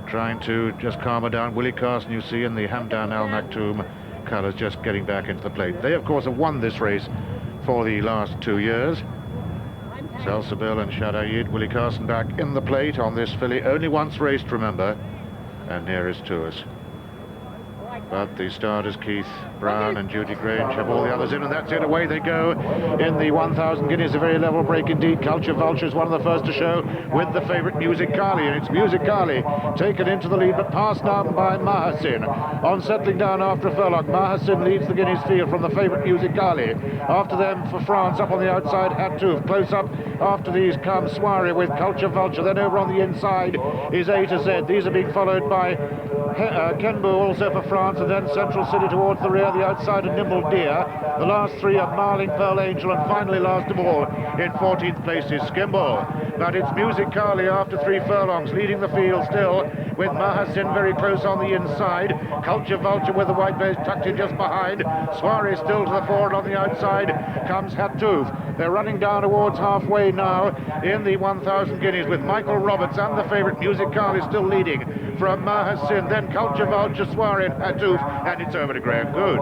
trying to just calm her down. Willie Carson, you see, in the Hamdan Al Maktoum colours, just getting back into the plate. They, of course, have won this race for the last 2 years. Salsabil and Shadayid. Willie Carson back in the plate on this filly. Only once raced, remember, and nearest to us. But the starters, Keith Brown and Judy Grange, have all the others in, and that's it. Away they go in the 1,000 guineas. A very level break indeed. Culture Vulture is one of the first to show with the favourite Music Kali, and it's Music Kali taken into the lead, but passed down by Mahasin. On settling down after a furlong, Mahasin leads the Guineas field from the favourite Music Kali. After them, for France, up on the outside, Hatoof. Close up after these come Soiree with Culture Vulture. Then over on the inside is A to Z. These are being followed by Kenbu also for France, and then Central City towards the rear, the outside of Nimble Deer. The last three are Marling, Pearl Angel, and finally last of all in 14th place is Skimble. But it's Music Kali after 3 furlongs, leading the field still, with Mahasin very close on the inside. Culture Vulture with the white base tucked in just behind. Soiree still to the forward. On the outside comes Hatoof. They're running down towards halfway now in the 1,000 guineas, with Michael Roberts and the favourite Music Kali still leading from Mahasin. Then Culture Vulture, Soiree and Hatoof, and it's over to Graham Good.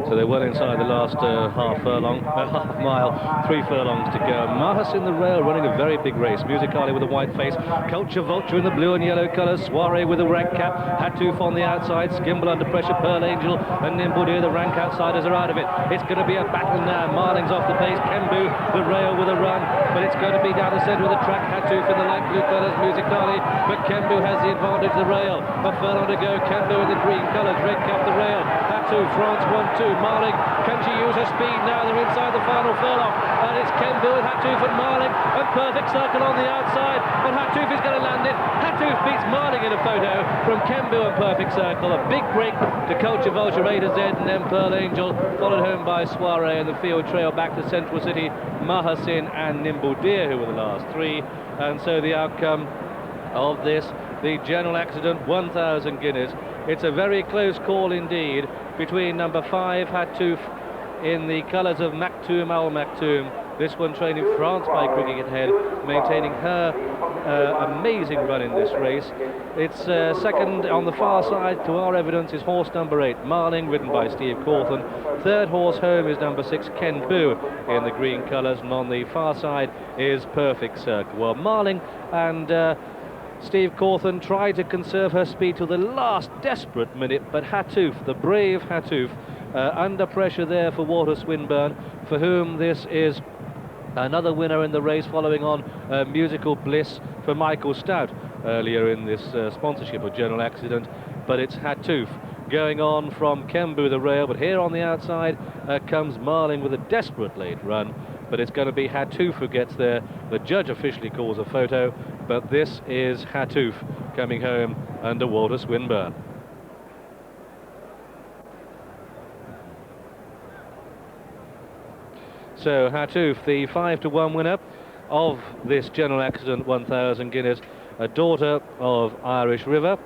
So they're well inside the last half mile, 3 furlongs to go. Mahasin the rail running a very big race. Music Kali with a white face, Culture Vulture in the blue and yellow colours, Soiree with a red cap, Hatoof on the outside, Skimble under pressure, Pearl Angel and Nimble Deer, the rank outsiders are out of it. It's going to be a battle now. Marling's off the pace, Kenbu the rail with a run, but it's going to be down the centre of the track. Hatoof in the light blue colours, Music Kali, but Kenbu has the advantage, the rail. A furlong to go, Kenbu in the green colours, red cap the rail. Hatoof, France 1-2. Marling, can she use her speed now? They're inside the final furlong, and it's Kenbu and Hatoof and Marling, and Perfect Circle on the outside, but Hatoof is going to land it. Hatoof beats Marling in a photo from Kenbu and Perfect Circle. A big break to Culture Vulture A to Z, and then Pearl Angel, followed home by Soiree, and the field trail back to Central City, Mahasin and Nimble Deer, who were the last 3. And so the outcome of this, the general accident, 1,000 guineas. It's a very close call indeed between number 5, Hatoof, in the colours of Maktoum Al Maktoum. This one training France by Cricket Head, maintaining her amazing run in this race. It's second on the far side, to our evidence, is horse number 8, Marling, ridden by Steve Cawthon. Third horse home is number 6, Kenbu, in the green colours, and on the far side is Perfect Circle. Well, Marling and Steve Cawthon tried to conserve her speed to the last desperate minute, but Hatoof, the brave Hatoof, under pressure there for Walter Swinburne, for whom this is another winner in the race, following on Musical Bliss for Michael Stout earlier in this sponsorship of General Accident. But it's Hatoof going on from Kenbu the rail, but here on the outside comes Marling with a desperate late run, but it's going to be Hatoof who gets there. The judge officially calls a photo, but this is Hatoof coming home under Walter Swinburne. So Hatoof, the 5-1 winner of this General Accident 1,000 guineas, a daughter of Irish River,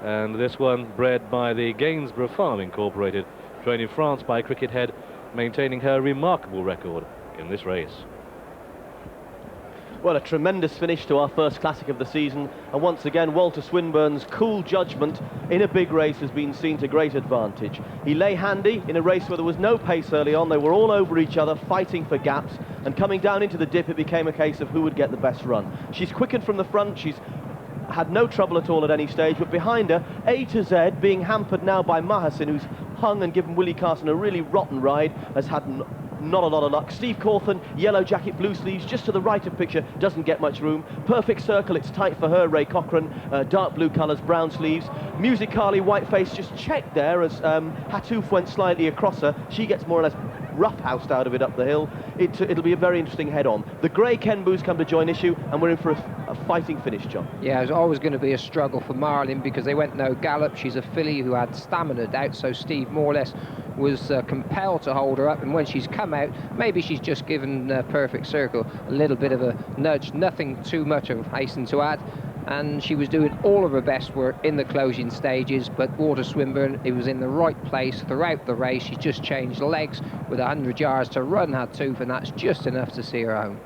and this one bred by the Gainsborough Farm Incorporated, trained in France by Cricket Head, maintaining her remarkable record in this race. Well, a tremendous finish to our first classic of the season, and once again Walter Swinburne's cool judgment in a big race has been seen to great advantage. He lay handy in a race where there was no pace early on. They were all over each other, fighting for gaps, and coming down into the dip it became a case of who would get the best run. She's quickened from the front, she's had no trouble at all at any stage, but behind her, A to Z, being hampered now by Mahasin, who's hung and given Willie Carson a really rotten ride, has had not a lot of luck. Steve Cawthon, yellow jacket, blue sleeves, just to the right of picture, doesn't get much room. Perfect Circle, it's tight for her. Ray Cochran, dark blue colours, brown sleeves. Music Kali, white face, just checked there as Hatoof went slightly across her. She gets more or less roughhoused out of it up the hill. It'll be a very interesting head-on. The grey Kenbu's come to join issue, and we're in for a fighting finish, John. Yeah, it was always going to be a struggle for Marling because they went no gallop. She's a filly who had stamina doubt, so Steve more or less was compelled to hold her up, and when she's come out, maybe she's just given Perfect Circle a little bit of a nudge, nothing too much of hasten to add, and she was doing all of her best work in the closing stages. But Walter Swinburne, it was in the right place throughout the race. She's just changed legs with 100 yards to run Hatoof, and that's just enough to see her home.